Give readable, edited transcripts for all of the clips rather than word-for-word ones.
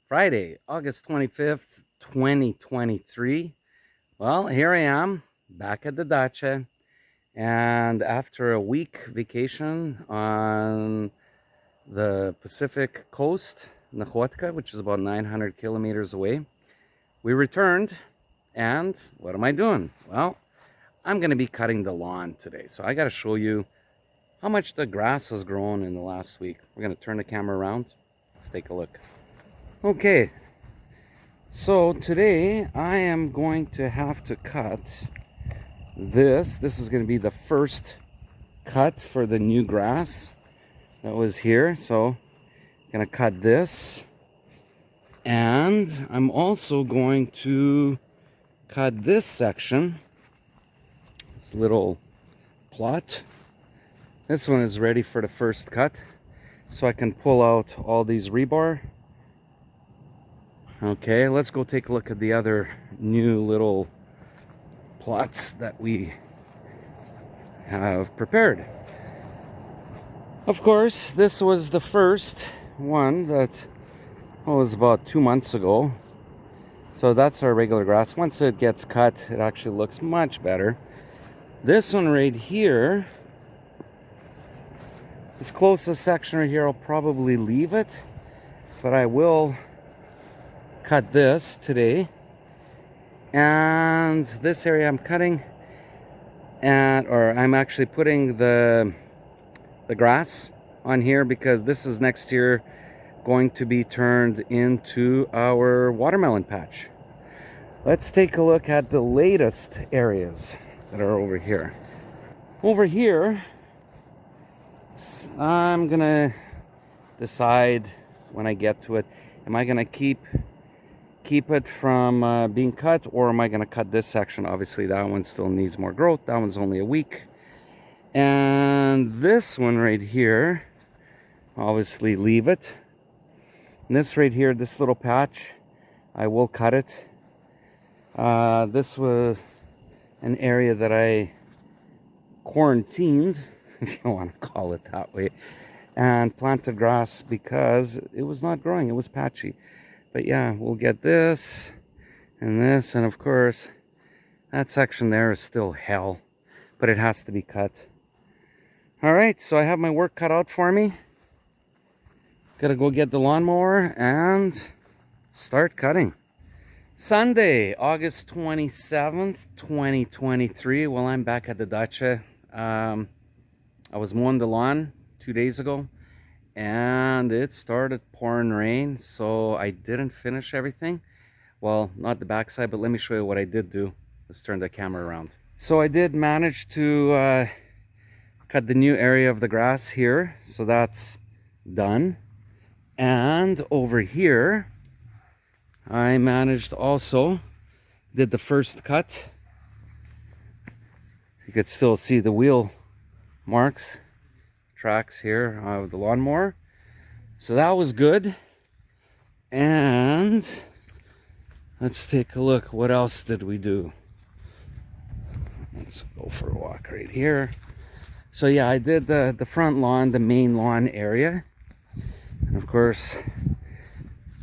Friday, August 25th, 2023. Well, here I am back at the dacha, and after a week vacation on the Pacific coast, Nahuatl, which is about 900 kilometers away, we returned. And what am I doing? Well, I'm going to be cutting the lawn today. So I got to show you how much the grass has grown in the last week. We're going to turn the camera around. Let's take a look. Okay, so today I am going to have to cut this. This is going to be the first cut for the new grass that was here. So I'm going to cut this. And I'm also going to cut this section, this little plot. This one is ready for the first cut, so I can pull out all these rebar. Okay, let's go take a look at the other new little plots that we have prepared. Of course, this was the first one that was about 2 months ago. So that's our regular grass. Once it gets cut, it actually looks much better. This one right here, this closest section right here, I'll probably leave it, but I will cut this today. And this area I'm cutting, or I'm actually putting the grass on here because this is next year going to be turned into our watermelon patch. Let's take a look at the latest areas that are over here. Over here, I'm gonna decide when I get to it, am I gonna keep it from being cut, or am I gonna cut this section? Obviously that one still needs more growth. That one's only a week. And this one right here, obviously leave it. And this right here, this little patch, I will cut it. This was an area that I quarantined, if you want to call it that way, and planted grass because it was not growing. It was patchy. But yeah, we'll get this and this, and of course that section there is still hell, but it has to be cut. All right, so I have my work cut out for me. Gotta go get the lawnmower and start cutting. Sunday, August 27th, 2023. Well, I'm back at the dacha. I was mowing the lawn 2 days ago, and it started pouring rain, so I didn't finish everything. Well, not the backside, but let me show you what I did do. Let's turn the camera around. So I did manage to cut the new area of the grass here, so that's done. And over here, I managed also, did the first cut. You could still see the wheel marks, tracks here of the lawnmower. So that was good. And let's take a look. What else did we do? Let's go for a walk right here. So yeah, I did the front lawn, the main lawn area. And of course,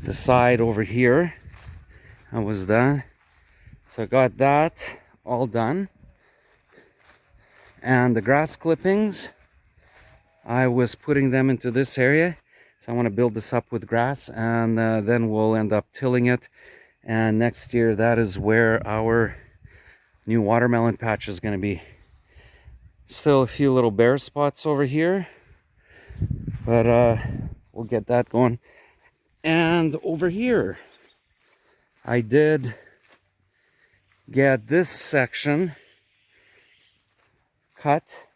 the side over here, I was done. So I got that all done. And the grass clippings, I was putting them into this area. So I want to build this up with grass, and then we'll end up tilling it. And next year, that is where our new watermelon patch is going to be. Still a few little bare spots over here, but we'll get that going. And over here, I did get this section cut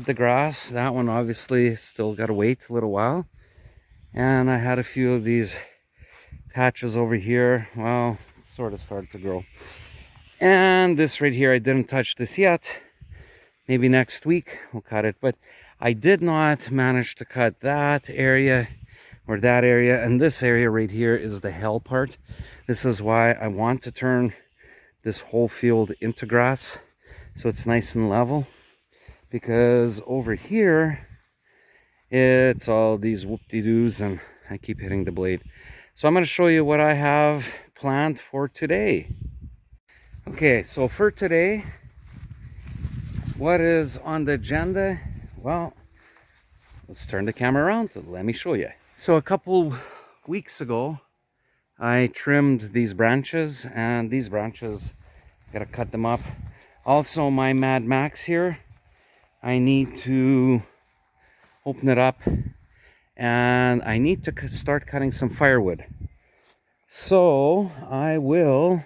the grass. That one obviously still got to wait a little while. And I had a few of these patches over here. Well, it sort of started to grow. And this right here, I didn't touch this yet. Maybe next week we'll cut it. But I did not manage to cut that area or that area. And this area right here is the hell part. This is why I want to turn this whole field into grass, so it's nice and level. Because over here, it's all these whoop-de-doos, and I keep hitting the blade. So I'm going to show you what I have planned for today. Okay, so for today, what is on the agenda? Well, let's turn the camera around and let me show you. So a couple weeks ago, I trimmed these branches, and these branches, gotta cut them up. Also, my Mad Max here, I need to open it up, and I need to start cutting some firewood. So I will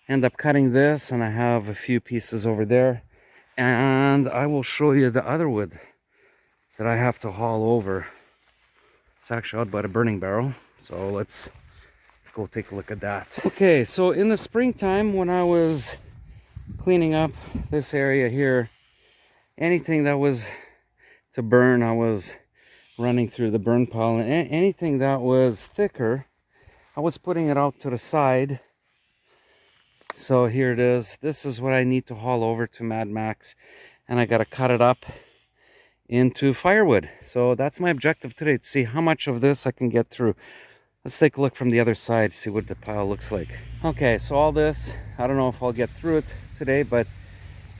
end up cutting this, and I have a few pieces over there, and I will show you the other wood that I have to haul over. It's actually out by the burning barrel, so let's go take a look at that. Okay, so in the springtime, when I was cleaning up this area here, anything that was to burn, I was running through the burn pile, and anything that was thicker, I was putting it out to the side. So here it is. This is what I need to haul over to Mad Max, and I got to cut it up into firewood. So that's my objective today, to see how much of this I can get through. Let's take a look from the other side, see what the pile looks like. Okay, so all this, I don't know if I'll get through it today, but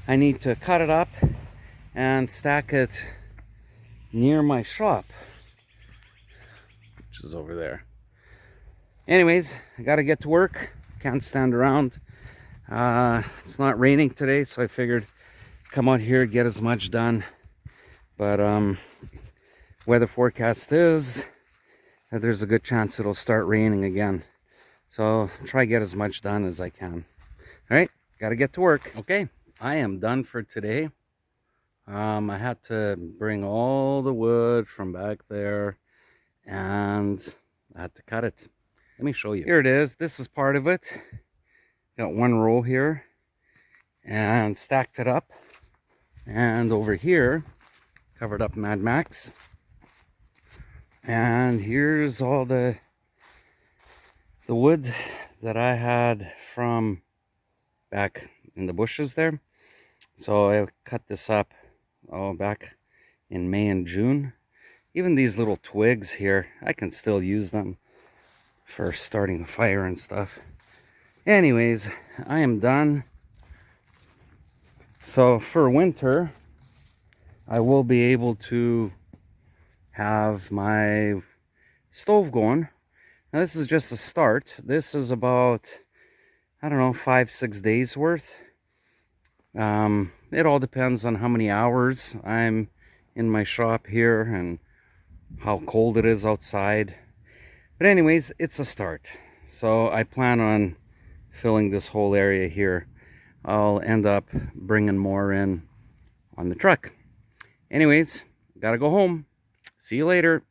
I need to cut it up and stack it near my shop, which is over there. Anyways, I gotta get to work. Can't stand around. It's not raining today, so I figured come out here, get as much done. But weather forecast is that there's a good chance it'll start raining again. So try to get as much done as I can. All right, gotta get to work. Okay, I am done for today. I had to bring all the wood from back there, and I had to cut it. Let me show you. Here it is. This is part of it. Got one row here and stacked it up. And over here, covered up Mad Max. And here's all the wood that I had from back in the bushes there. So I cut this up back in May and June. Even these little twigs here, I can still use them for starting a fire and stuff. Anyways, I am done. So for winter, I will be able to have my stove going. Now this is just a start. This is about, I don't know, 5-6 days worth. It all depends on how many hours I'm in my shop here and how cold it is outside. But anyways, it's a start. So I plan on filling this whole area here. I'll end up bringing more in on the truck. Anyways, gotta go home. See you later.